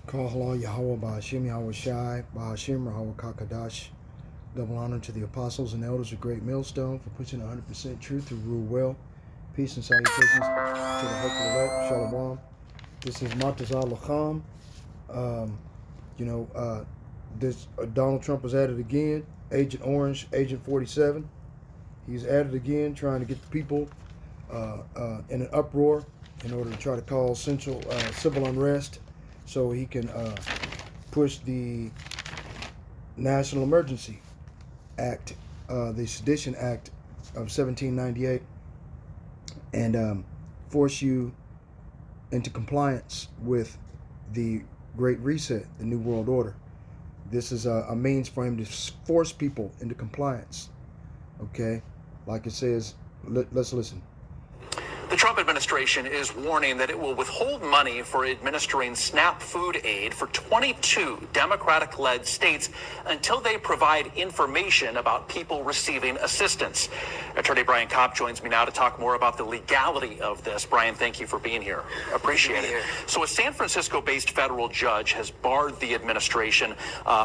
Kahala Yahweh Ba'ashim Yahweh Shai Ba'ashim Yahweh Kakadash. Double honor to the apostles and elders of Great Millstone for pushing 100% truth to rule well. Peace and salutations to the hopeful elect. Shalom. This is Matazal Lacham. This Donald Trump was at it again. Agent Orange, Agent 47. He's at it again, trying to get the people in an uproar in order to try to cause civil unrest, so he can push the National Emergency Act, the Sedition Act of 1798, and force you into compliance with the Great Reset, the New World Order. This is a means for him to force people into compliance. Okay, like it says, let's listen. The Trump administration is warning that it will withhold money for administering SNAP food aid for 22 Democratic-led states until they provide information about people receiving assistance. Attorney Brian Kopp joins me now to talk more about the legality of this. Brian, thank you for being here. Appreciate it. So a San Francisco-based federal judge has barred the administration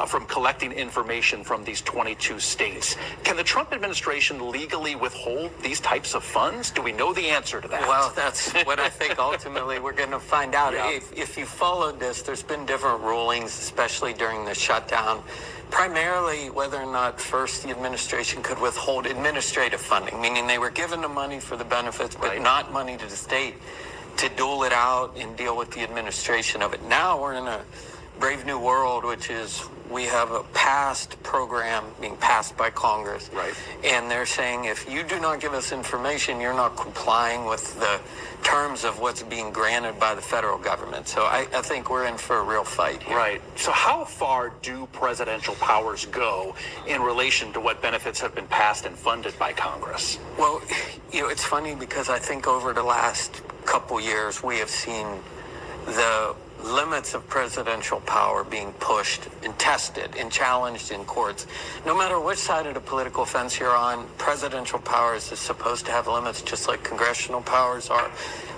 from collecting information from these 22 states. Can the Trump administration legally withhold these types of funds? Do we know the answer to that? Well, that's what I think ultimately we're going to find out. Yeah. If you followed this, there's been different rulings, especially during the shutdown, primarily whether or not first the administration could withhold administrative funding, meaning they were given the money for the benefits, but not money to the state to dole it out and deal with the administration of it. Now we're in a brave new world, which is we have a passed program being passed by Congress. Right. And they're saying if you do not give us information, you're not complying with the terms of what's being granted by the federal government. So I think we're in for a real fight here. Right. So how far do presidential powers go in relation to what benefits have been passed and funded by Congress? Well, it's funny because I think over the last couple years, we have seen the limits of presidential power being pushed and tested and challenged in courts. No matter which side of the political fence you're on, presidential powers is supposed to have limits, just like congressional powers are.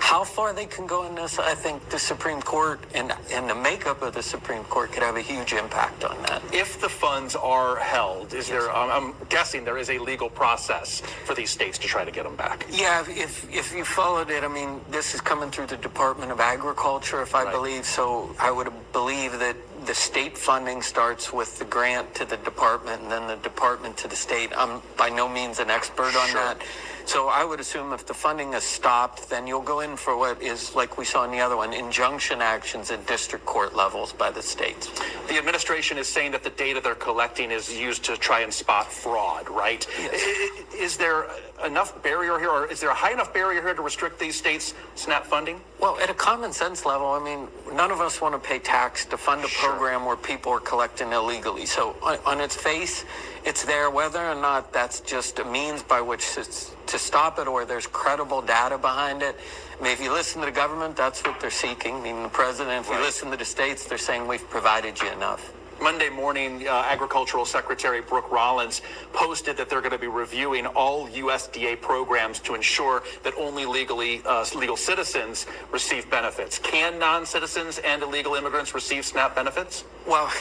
How far they can go in this, I think the Supreme Court and the makeup of the Supreme Court could have a huge impact on that. If the funds are held, is there, I'm guessing there is a legal process for these states to try to get them back. Yeah, if you followed it, I mean, this is coming through the Department of Agriculture, if I believe. So I would believe that the state funding starts with the grant to the department and then the department to the state. I'm by no means an expert on that. So I would assume if the funding is stopped, then you'll go in for what is, like we saw in the other one, injunction actions at district court levels by the states. The administration is saying that the data they're collecting is used to try and spot fraud, right? Yes. Is there enough barrier here, or is there a high enough barrier here to restrict these states' SNAP funding? Well, at a common sense level, I mean, none of us want to pay tax to fund a program where people are collecting illegally. So on its face, it's there. Whether or not that's just a means by which to stop it or there's credible data behind it. I mean, if you listen to the government, that's what they're seeking. I mean, the president, if you listen to the states, they're saying we've provided you enough. Monday morning, Agricultural Secretary Brooke Rollins posted that they're going to be reviewing all USDA programs to ensure that only legal citizens receive benefits. Can non-citizens and illegal immigrants receive SNAP benefits? Well,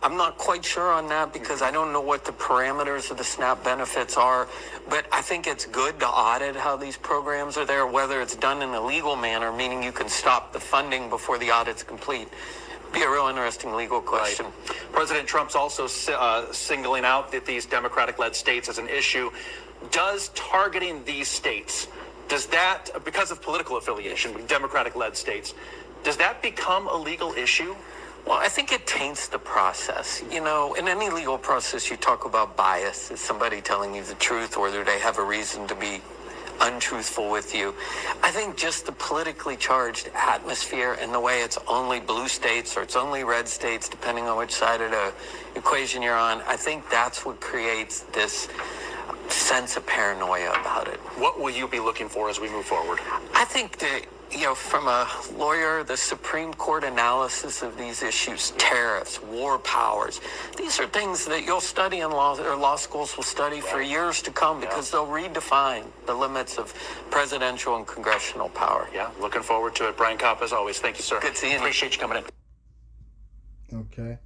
I'm not quite sure on that because I don't know what the parameters of the SNAP benefits are, but I think it's good to audit how these programs are there, whether it's done in a legal manner, meaning you can stop the funding before the audit's complete. Be a real interesting legal question. Right. President Trump's also singling out that these Democratic-led states as an issue. Does targeting these states, does that, because of political affiliation with Democratic-led states, does that become a legal issue? Well, I think it taints the process. You know, in any legal process, you talk about bias. Is somebody telling you the truth, or do they have a reason to be untruthful with you? I think just the politically charged atmosphere and the way it's only blue states or it's only red states, depending on which side of the equation you're on, I think that's what creates this sense of paranoia about it. What will you be looking for as we move forward? I think that, from a lawyer, the Supreme Court analysis of these issues, tariffs, war powers, these are things that you'll study in law, or law schools will study for years to come because they'll redefine the limits of presidential and congressional power. Yeah, looking forward to it. Brian Kopp, as always, thank you, sir. Good seeing you. Appreciate you coming in. Okay.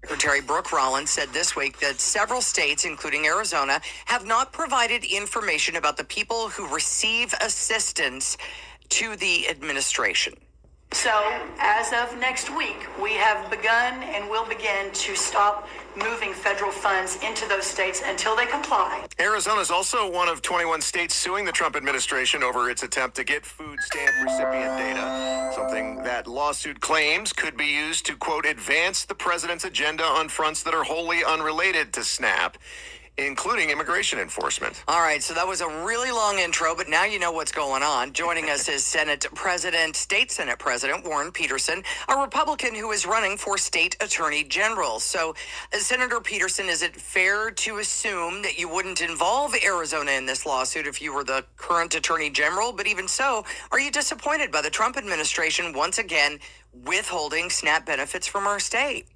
Secretary Brooke Rollins said this week that several states, including Arizona, have not provided information about the people who receive assistance to the administration. So, as of next week, we have begun and will begin to stop moving federal funds into those states until they comply. Arizona is also one of 21 states suing the Trump administration over its attempt to get food stamp recipient data, something that lawsuit claims could be used to, quote, advance the president's agenda on fronts that are wholly unrelated to SNAP, including immigration enforcement. All right, so that was a really long intro, but now you know what's going on. Joining us is State Senate President Warren Peterson, a Republican who is running for state attorney general. So, Senator Peterson, is it fair to assume that you wouldn't involve Arizona in this lawsuit if you were the current attorney general? But even so, are you disappointed by the Trump administration once again withholding SNAP benefits from our state?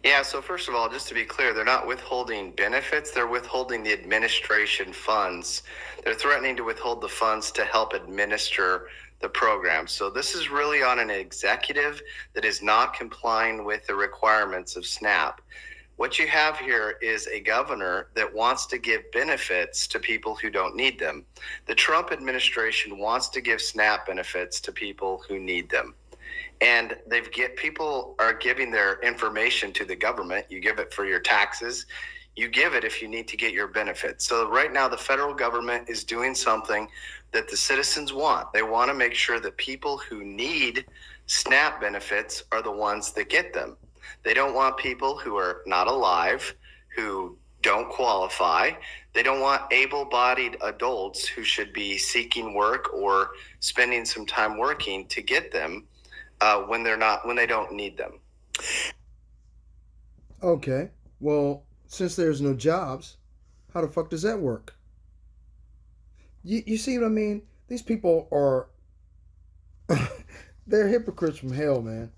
Yeah, so first of all, just to be clear, they're not withholding benefits, they're withholding the administration funds. They're threatening to withhold the funds to help administer the program. So this is really on an executive that is not complying with the requirements of SNAP. What you have here is a governor that wants to give benefits to people who don't need them. The Trump administration wants to give SNAP benefits to people who need them. And people are giving their information to the government. You give it for your taxes. You give it if you need to get your benefits. So right now, the federal government is doing something that the citizens want. They want to make sure that people who need SNAP benefits are the ones that get them. They don't want people who are not alive, who don't qualify. They don't want able-bodied adults who should be seeking work or spending some time working to get them. When they don't need them. Okay. Well, since there's no jobs, how the fuck does that work? You see what I mean? These people are they're hypocrites from hell, man.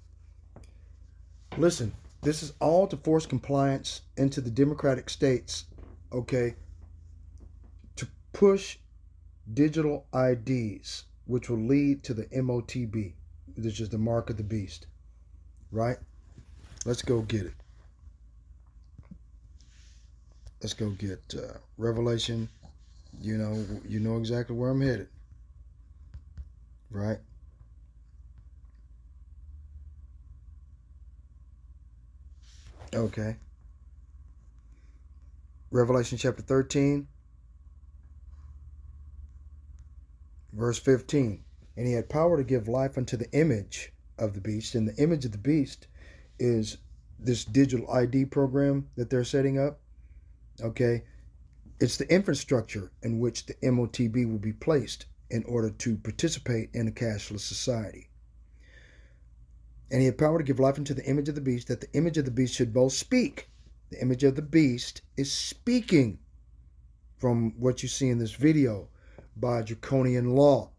Listen, this is all to force compliance into the Democratic states, okay? To push digital IDs, which will lead to the M.O.T.B. This is the mark of the beast, right? Let's go get it. Let's go get Revelation. You know exactly where I'm headed, right? Okay. Revelation chapter 13, verse 15. And he had power to give life unto the image of the beast. And the image of the beast is this digital ID program that they're setting up. Okay. It's the infrastructure in which the M.O.T.B will be placed in order to participate in a cashless society. And he had power to give life unto the image of the beast, that the image of the beast should both speak. The image of the beast is speaking from what you see in this video by draconian law.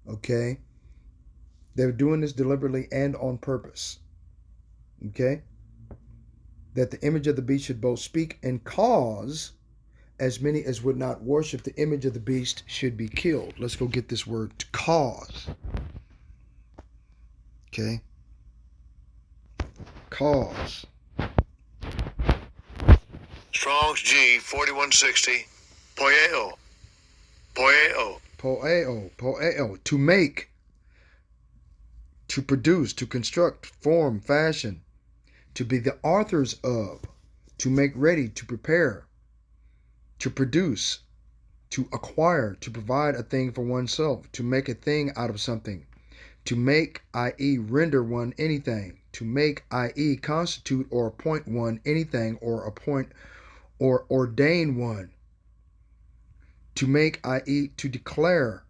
Okay? They're doing this deliberately and on purpose. Okay? That the image of the beast should both speak and cause as many as would not worship the image of the beast should be killed. Let's go get this word, to cause. Okay? Cause. Strong's G 4160. Poeo. Poeo. Poeo, to make, to produce, to construct, form, fashion, to be the authors of, to make ready, to prepare, to produce, to acquire, to provide a thing for oneself, to make a thing out of something, to make, i.e., render one anything, to make, i.e., constitute or appoint one anything, or appoint or ordain one. To make, i.e., to declare.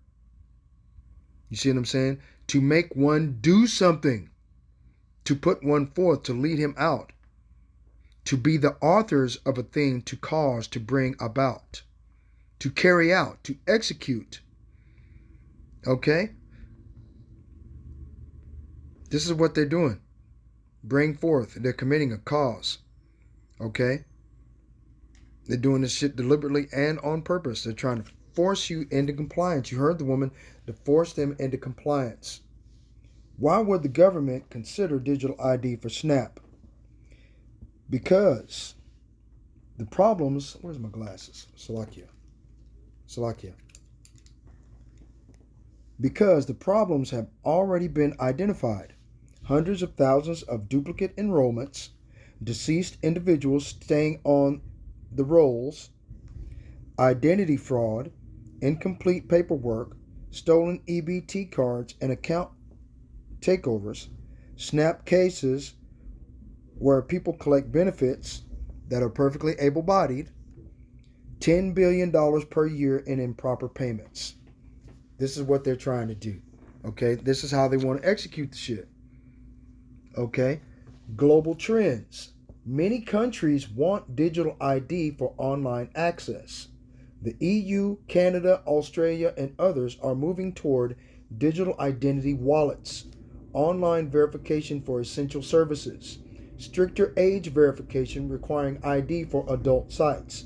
You see what I'm saying? To make one do something. To put one forth, to lead him out. To be the authors of a thing, to cause, to bring about. To carry out, to execute. Okay? This is what they're doing. Bring forth. They're committing a cause. Okay? They're doing this shit deliberately and on purpose. They're trying to force you into compliance. You heard the woman, to force them into compliance. Why would the government consider digital ID for SNAP? Because the problems, where's my glasses? Salakia. Because the problems have already been identified. Hundreds of thousands of duplicate enrollments, deceased individuals staying on the rolls, identity fraud, incomplete paperwork, stolen EBT cards and account takeovers, SNAP cases where people collect benefits that are perfectly able-bodied, $10 billion per year in improper payments. This is what they're trying to do. Okay, this is how they want to execute the shit. Okay, global trends. Many countries want digital ID for online access. The EU, Canada, Australia, and others are moving toward digital identity wallets, online verification for essential services, stricter age verification requiring ID for adult sites.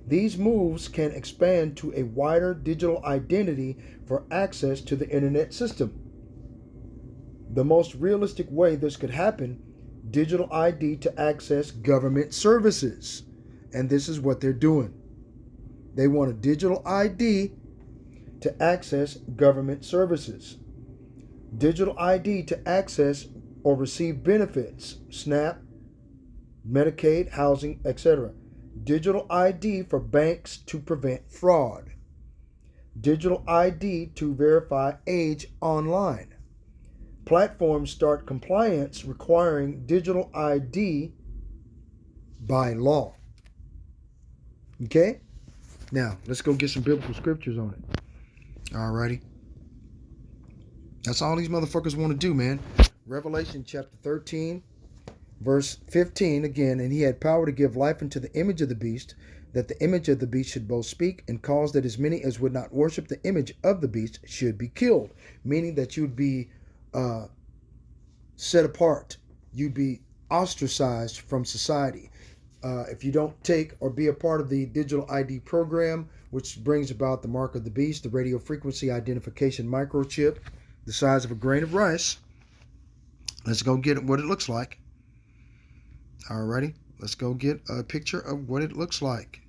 These moves can expand to a wider digital identity for access to the internet system. The most realistic way this could happen, digital ID to access government services. And this is what they're doing. They want a digital ID to access government services. Digital ID to access or receive benefits, SNAP, Medicaid, housing, etc. Digital ID for banks to prevent fraud. Digital ID to verify age online. Platforms start compliance requiring digital ID by law. Okay? Now, let's go get some biblical scriptures on it. Alrighty. That's all these motherfuckers want to do, man. Revelation chapter 13, verse 15 again. And he had power to give life unto the image of the beast, that the image of the beast should both speak and cause that as many as would not worship the image of the beast should be killed. Meaning that you'd be set apart. You'd be ostracized from society. If you don't take or be a part of the digital ID program, which brings about the mark of the beast, the radio frequency identification microchip, the size of a grain of rice. Let's go get what it looks like. Alrighty, let's go get a picture of what it looks like.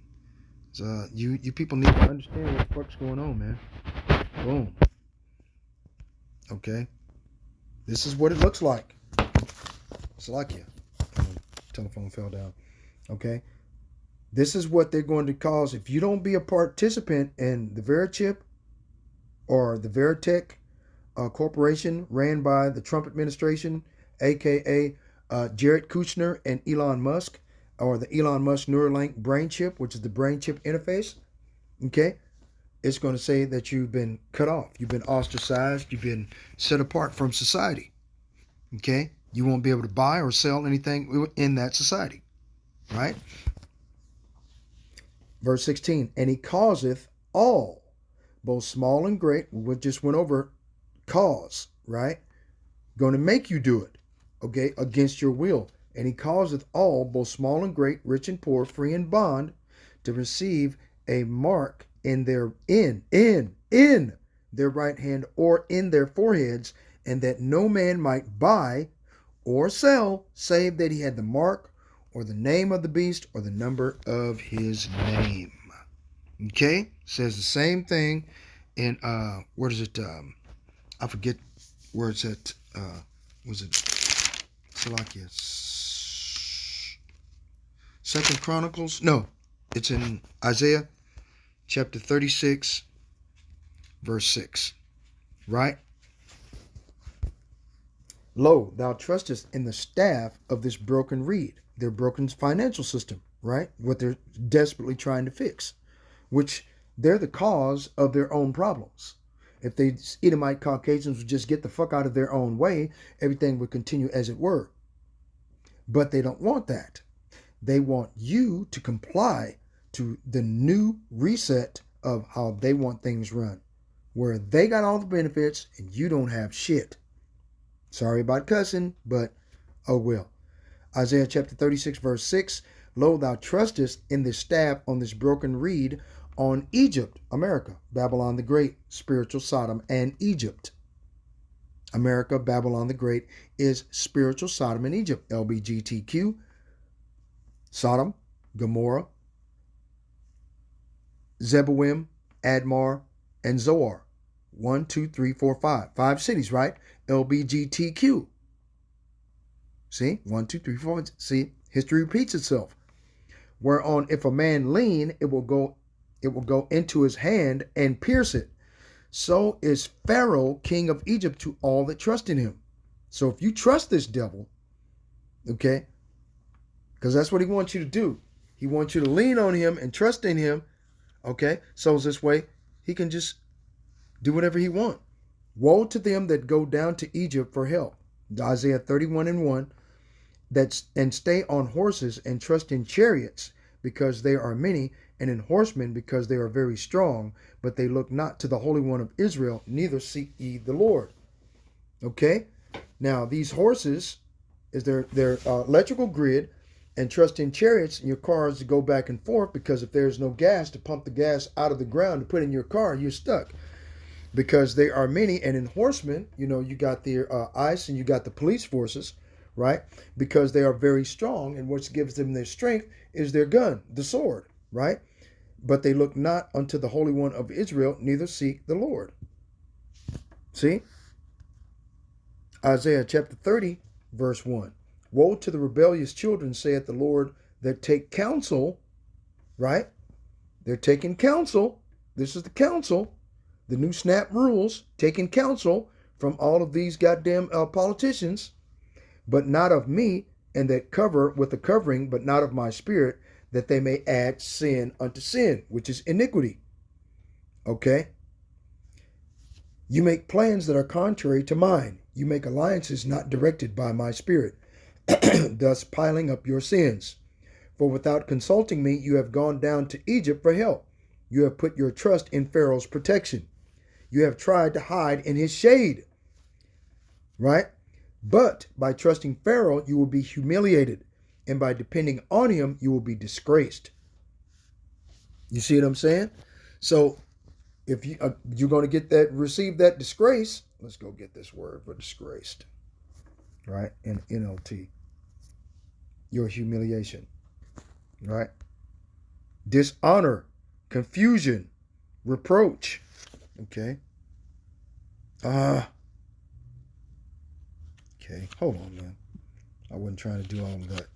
So you people need to understand what the fuck's going on, man. Boom. Okay. This is what it looks like. Salakia. Telephone fell down. Okay. This is what they're going to cause. If you don't be a participant in the Verichip or the Veritech corporation ran by the Trump administration, aka Jared Kushner and Elon Musk, or the Elon Musk Neuralink brain chip, which is the brain chip interface, okay, it's going to say that you've been cut off, you've been ostracized, you've been set apart from society, okay? You won't be able to buy or sell anything in that society, right? Verse 16, and he causeth all, both small and great, we just went over cause, right? Going to make you do it, okay, against your will. And he causeth all, both small and great, rich and poor, free and bond, to receive a mark in their their right hand or in their foreheads, and that no man might buy or sell, save that he had the mark or the name of the beast or the number of his name. Okay, says the same thing in where is it? I forget where it's at. Was it Salakia? Second Chronicles? No, it's in Isaiah chapter 36, verse 6. Right? Lo, thou trustest in the staff of this broken reed, their broken financial system, right? What they're desperately trying to fix, which they're the cause of their own problems. If the Edomite Caucasians would just get the fuck out of their own way, everything would continue as it were. But they don't want that. They want you to comply to the new reset of how they want things run, where they got all the benefits and you don't have shit. Sorry about cussing, but oh well. Isaiah chapter 36, verse 6, lo, thou trustest in this staff on this broken reed on Egypt, America, Babylon the Great, spiritual Sodom, and Egypt. America, Babylon the Great, is spiritual Sodom and Egypt. LBGTQ, Sodom, Gomorrah, Zeboim, Admar, and Zoar. 1, 2, 3, 4, 5. 5 cities, right? LBGTQ. See? 1, 2, 3, 4. See? History repeats itself. Whereon if a man lean, it will go into his hand and pierce it. So is Pharaoh, king of Egypt, to all that trust in him. So if you trust this devil, okay, because that's what he wants you to do. He wants you to lean on him and trust in him, okay? So this way, he can just do whatever he wants. Woe to them that go down to Egypt for help. Isaiah 31:1. And stay on horses and trust in chariots, because they are many, and in horsemen, because they are very strong, but they look not to the Holy One of Israel, neither seek ye the Lord. Okay? Now, these horses is their electrical grid, and trust in chariots and your cars to go back and forth, because if there's no gas to pump the gas out of the ground to put in your car, you're stuck. Because they are many, and in horsemen, you got the ICE and you got the police forces, right? Because they are very strong, and what gives them their strength is their gun, the sword, right? But they look not unto the Holy One of Israel, neither seek the Lord. See? Isaiah chapter 30, verse 1. Woe to the rebellious children, saith the Lord, that take counsel, right? They're taking counsel. This is the counsel. The new SNAP rules, taking counsel from all of these goddamn politicians, but not of me, and that cover with a covering, but not of my spirit, that they may add sin unto sin, which is iniquity. Okay? You make plans that are contrary to mine. You make alliances not directed by my spirit, thus piling up your sins. For without consulting me, you have gone down to Egypt for help. You have put your trust in Pharaoh's protection. You have tried to hide in his shade. Right? But by trusting Pharaoh, you will be humiliated. And by depending on him, you will be disgraced. You see what I'm saying? So if you're going to receive that disgrace, let's go get this word for disgraced. Right? In NLT. Your humiliation. Right? Dishonor, confusion, reproach. Okay? Okay, hold on, man. I wasn't trying to do all of that.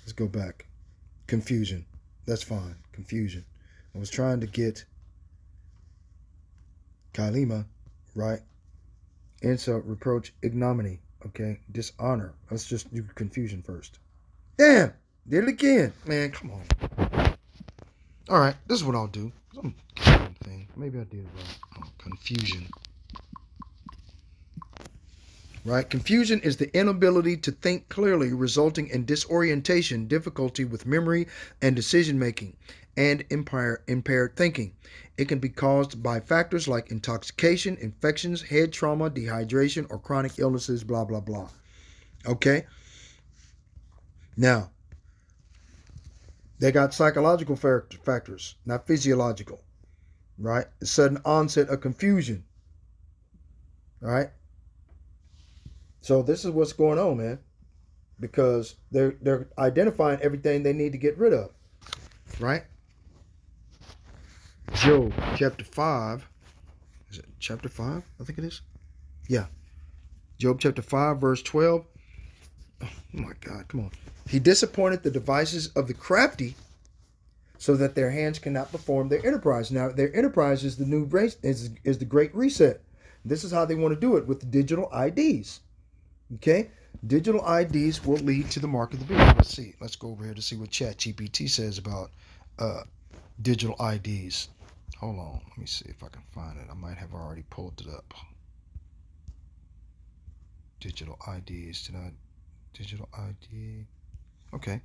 Let's go back. Confusion. That's fine. Confusion. I was trying to get Kalima, right? Insult, reproach, ignominy. Okay? Dishonor. Let's just do confusion first. Damn! Did it again. Man, come on. Alright, this is what I'll do. Some thing. Maybe I did it wrong. Oh, confusion. Right? Confusion is the inability to think clearly, resulting in disorientation, difficulty with memory and decision making, and impaired thinking. It can be caused by factors like intoxication, infections, head trauma, dehydration, or chronic illnesses, blah, blah, blah. Okay? Now, they got psychological factors, not physiological. Right? A sudden onset of confusion. Right? So this is what's going on, man. Because they're identifying everything they need to get rid of. Right? Job chapter 5. Is it chapter 5? I think it is. Yeah. Job chapter 5, verse 12. Oh my God, come on. He disappointed the devices of the crafty, so that their hands cannot perform their enterprise. Now, their enterprise is the new race, is the Great Reset. This is how they want to do it with the digital IDs. Okay? Digital IDs will lead to the mark of the beast. Let's see. Let's go over here to see what ChatGPT says about digital IDs. Hold on. Let me see if I can find it. I might have already pulled it up. Digital IDs. Digital ID. Okay.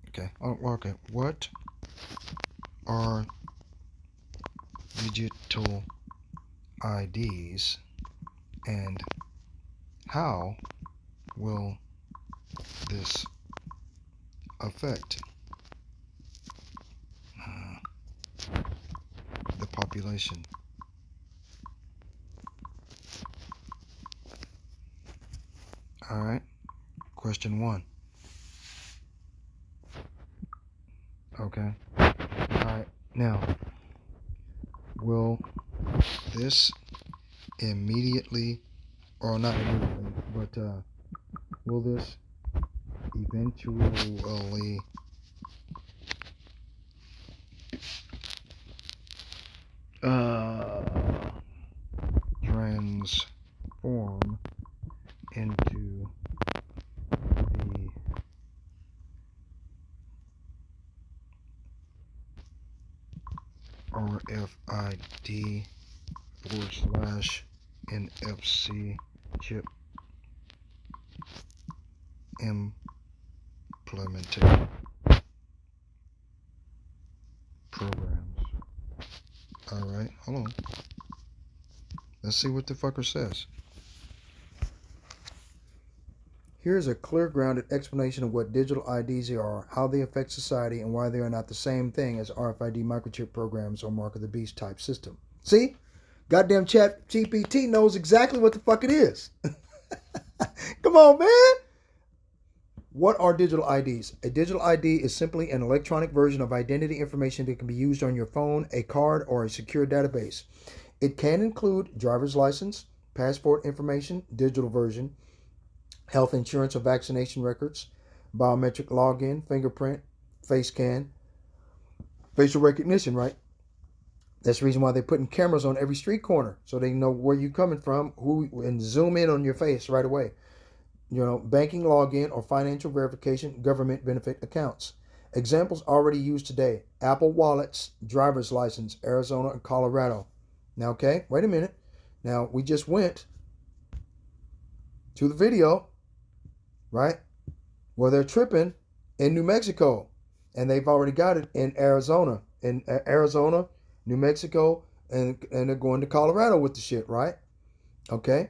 Okay. Oh, okay. What are digital IDs, and how will this affect the population? All right. Question 1. Okay. All right. Now, will this immediately, or not immediately, but will this eventually transform into the RFID / NFC chip implementation programs? All right, hold on. Let's see what the fucker says. Here's a clear grounded explanation of what digital IDs are, how they affect society, and why they are not the same thing as RFID microchip programs or Mark of the Beast type system. See? Goddamn Chat GPT knows exactly what the fuck it is. Come on, man. What are digital IDs? A digital ID is simply an electronic version of identity information that can be used on your phone, a card, or a secure database. It can include driver's license, passport information, digital version, health insurance or vaccination records, biometric login, fingerprint, face scan, facial recognition, right? That's the reason why they're putting cameras on every street corner so they know where you're coming from, and zoom in on your face right away. You know, banking login or financial verification, government benefit accounts. Examples already used today: Apple Wallets, driver's license, Arizona and Colorado. Now, okay, wait a minute. Now, we just went to the video, right, where they're tripping in New Mexico, and they've already got it in Arizona, New Mexico, and they're going to Colorado with the shit, right? Okay.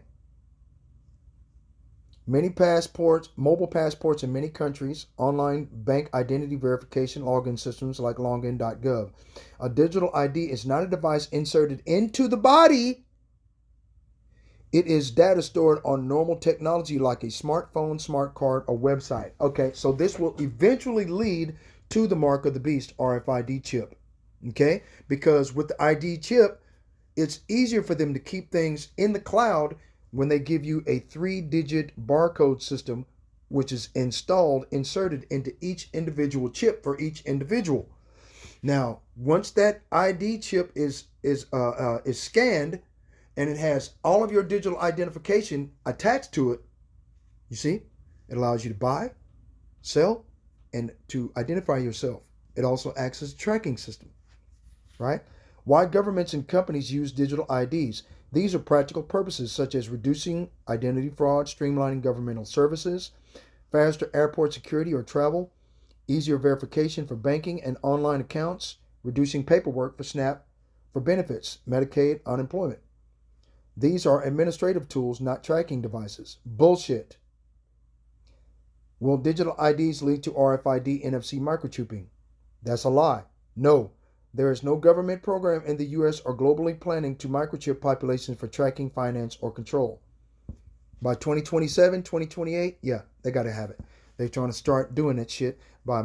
Many passports, mobile passports in many countries, online bank identity verification login systems like login.gov. A digital ID is not a device inserted into the body. It is data stored on normal technology like a smartphone, smart card, or website. Okay, so this will eventually lead to the Mark of the Beast RFID chip. Okay, because with the ID chip, it's easier for them to keep things in the cloud when they give you a 3-digit barcode system, which is inserted into each individual chip for each individual. Now, once that ID chip is scanned, and it has all of your digital identification attached to it, you see, it allows you to buy, sell, and to identify yourself. It also acts as a tracking system, right? Why governments and companies use digital IDs? These are practical purposes such as reducing identity fraud, streamlining governmental services, faster airport security or travel, easier verification for banking and online accounts, reducing paperwork for SNAP, for benefits, Medicaid, unemployment. These are administrative tools, not tracking devices. Bullshit. Will digital IDs lead to RFID NFC microchipping? That's a lie. No. There is no government program in the U.S. or globally planning to microchip populations for tracking, finance, or control. By 2027, 2028, yeah, they got to have it. They're trying to start doing that shit by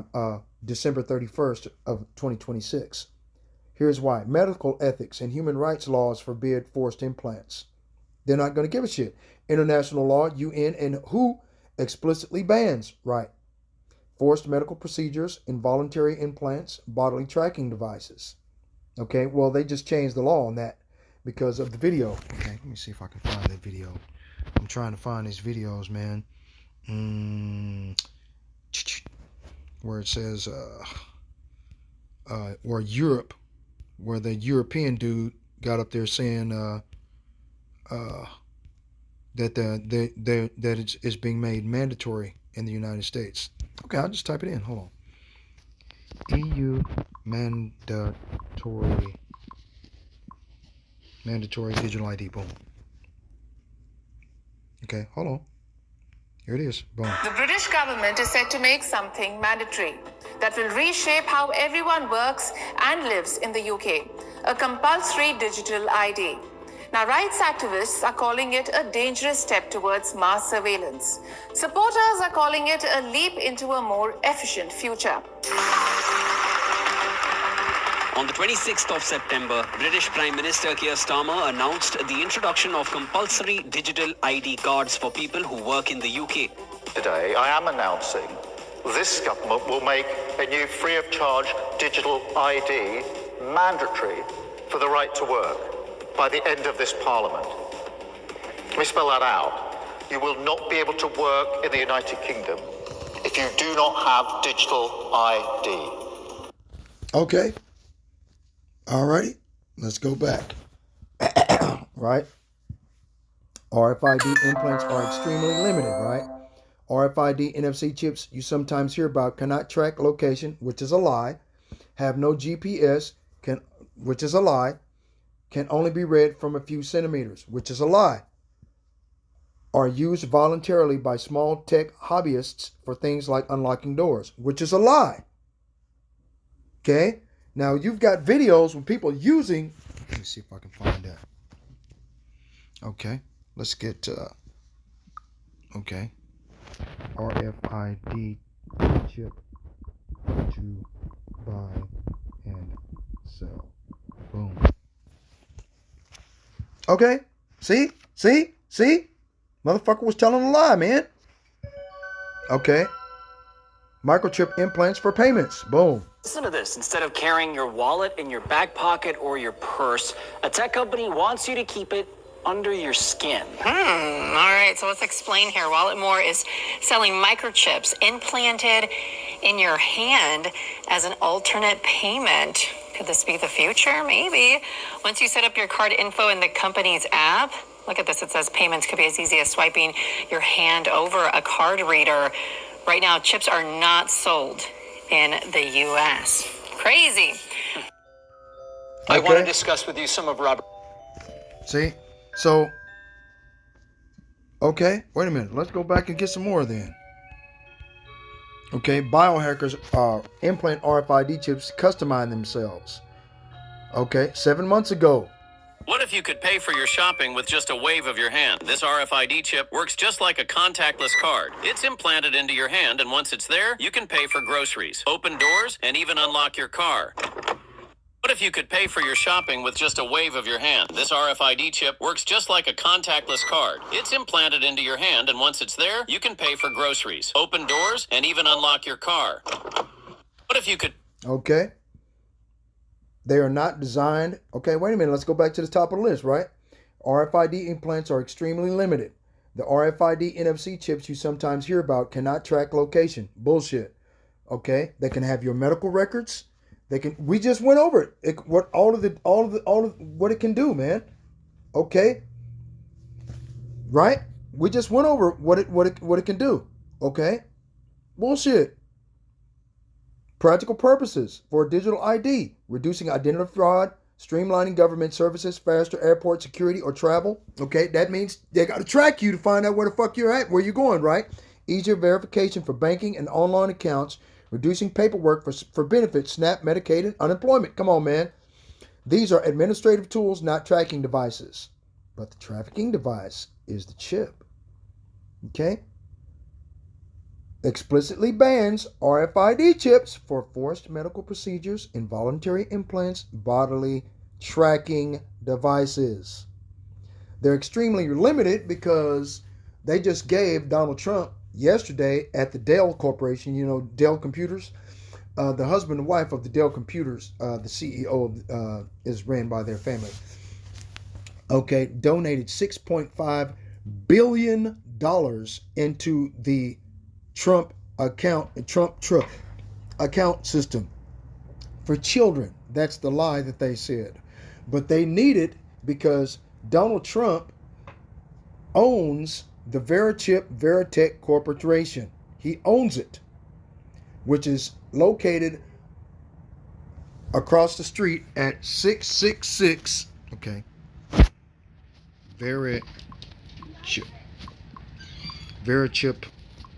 December 31st of 2026. Here's why. Medical ethics and human rights laws forbid forced implants. They're not going to give a shit. International law, UN, and WHO explicitly bans, right, forced medical procedures, involuntary implants, bodily tracking devices. Okay, well, they just changed the law on that because of the video. Okay, let me see if I can find that video. I'm trying to find these videos, man. Where it says, or Europe, where the European dude got up there saying that it's being made mandatory in the United States. Okay, I'll just type it in. Hold on. EU mandatory digital ID. Boom. Okay, hold on. Here it is. Boom. The British government is set to make something mandatory that will reshape how everyone works and lives in the UK, a compulsory digital ID. Now, rights activists are calling it a dangerous step towards mass surveillance. Supporters are calling it a leap into a more efficient future. On the 26th of September, British Prime Minister Keir Starmer announced the introduction of compulsory digital ID cards for people who work in the UK. Today, I am announcing this government will make a new free of charge digital ID mandatory for the right to work by the end of this Parliament. Let me spell that out. You will not be able to work in the United Kingdom if you do not have digital ID. Okay. Alrighty. Let's go back. Right? RFID implants are extremely limited, right? RFID NFC chips you sometimes hear about cannot track location, which is a lie. Have no GPS, which is a lie. Can only be read from a few centimeters, which is a lie. Are used voluntarily by small tech hobbyists for things like unlocking doors, which is a lie. Okay? Now you've got videos with people using, let me see if I can find that. Okay, let's get, okay. RFID chip to buy and sell. Boom. Okay, see? Motherfucker was telling a lie, man. Okay. Microchip implants for payments. Boom. Listen to this. Instead of carrying your wallet in your back pocket or your purse, a tech company wants you to keep it under your skin. All right, so let's explain here. Walletmore is selling microchips implanted in your hand as an alternate payment. Could this be the future? Maybe. Once you set up your card info in the company's app, look at this. It says payments could be as easy as swiping your hand over a card reader. Right now, chips are not sold in the U.S. Crazy. I want to discuss with you some of Robert. See? So, okay, wait a minute. Let's go back and get some more then. Okay, biohackers implant RFID chips to customize themselves. Okay, 7 months ago. What if you could pay for your shopping with just a wave of your hand? This RFID chip works just like a contactless card. It's implanted into your hand, and once it's there, you can pay for groceries, open doors, and even unlock your car. What if you could pay for your shopping with just a wave of your hand? This RFID chip works just like a contactless card. It's implanted into your hand, and once it's there, you can pay for groceries, open doors, and even unlock your car. What if you could... Okay. They are not designed... Okay, wait a minute. Let's go back to the top of the list, right? RFID implants are extremely limited. The RFID NFC chips you sometimes hear about cannot track location. Bullshit. Okay? They can have your medical records. They can. We just went over it. What all of what it can do, man. Okay. Right? We just went over what it can do. Okay. Bullshit. Practical purposes for digital ID, reducing identity fraud, streamlining government services, faster airport security or travel. Okay, that means they got to track you to find out where the fuck you're at, where you're going, right? Easier verification for banking and online accounts. Reducing paperwork for benefits, SNAP, Medicaid, and unemployment. Come on, man. These are administrative tools, not tracking devices. But the tracking device is the chip. Okay? Explicitly bans RFID chips for forced medical procedures, involuntary implants, bodily tracking devices. They're extremely limited because they just gave Donald Trump yesterday at the Dell Corporation, you know, Dell Computers, the husband and wife of the Dell Computers, the CEO is ran by their family. Okay, donated $6.5 billion into the Trump account system for children. That's the lie that they said. But they need it because Donald Trump owns the Veritech Corporation. He owns it, which is located across the street at 666. Okay. Veritech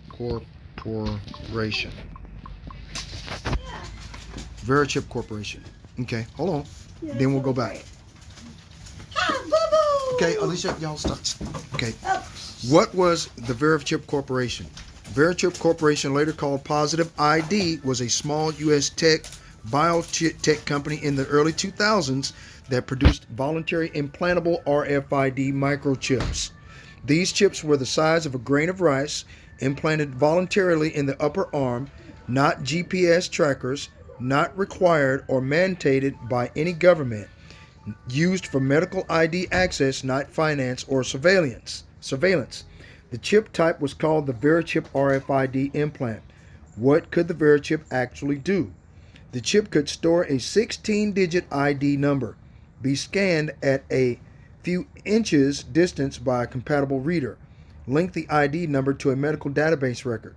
Corporation. Veritech Corporation. Okay, hold on. Then we'll go back. Okay, Alicia, y'all stop. Okay. What was the Verichip Corporation? Verichip Corporation, later called Positive ID, was a small U.S. biotech company in the early 2000s that produced voluntary implantable RFID microchips. These chips were the size of a grain of rice, implanted voluntarily in the upper arm, not GPS trackers, not required or mandated by any government, used for medical ID access, not finance or surveillance. The chip type was called the Verichip RFID implant. What could the Verichip actually do? The chip could store a 16-digit ID number, be scanned at a few inches distance by a compatible reader, link the ID number to a medical database record.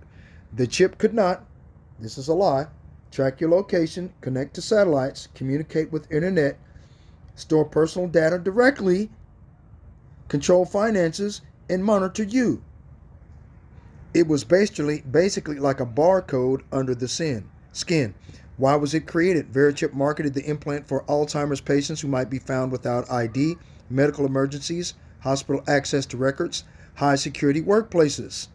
The chip could not, this is a lie, track your location, connect to satellites, communicate with internet, store personal data directly, control finances, and monitor you. It was basically like a barcode under the skin. Why was it created? Verichip marketed the implant for Alzheimer's patients who might be found without ID, medical emergencies, hospital access to records, high security workplaces.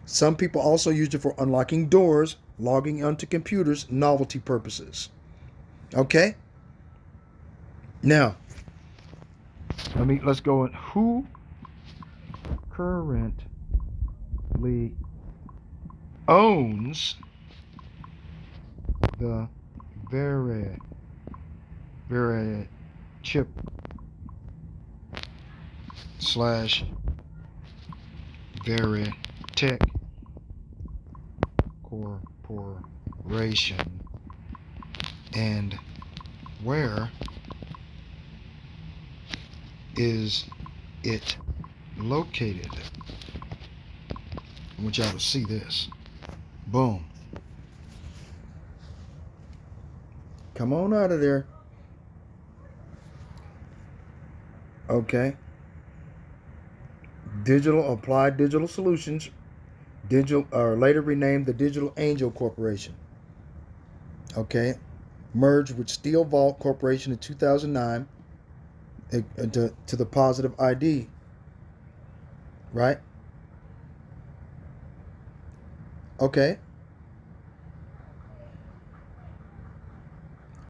Some people also used it for unlocking doors, logging onto computers, novelty purposes. Okay? Now, let's go in. Who currently owns the Verichip / Veritech Corporation, and where is it located? I want y'all to see this. Boom. Come on out of there. Okay. Applied Digital Solutions, later renamed the Digital Angel Corporation. Okay. Merged with Steel Vault Corporation in 2009 to the Positive ID. Right? Okay.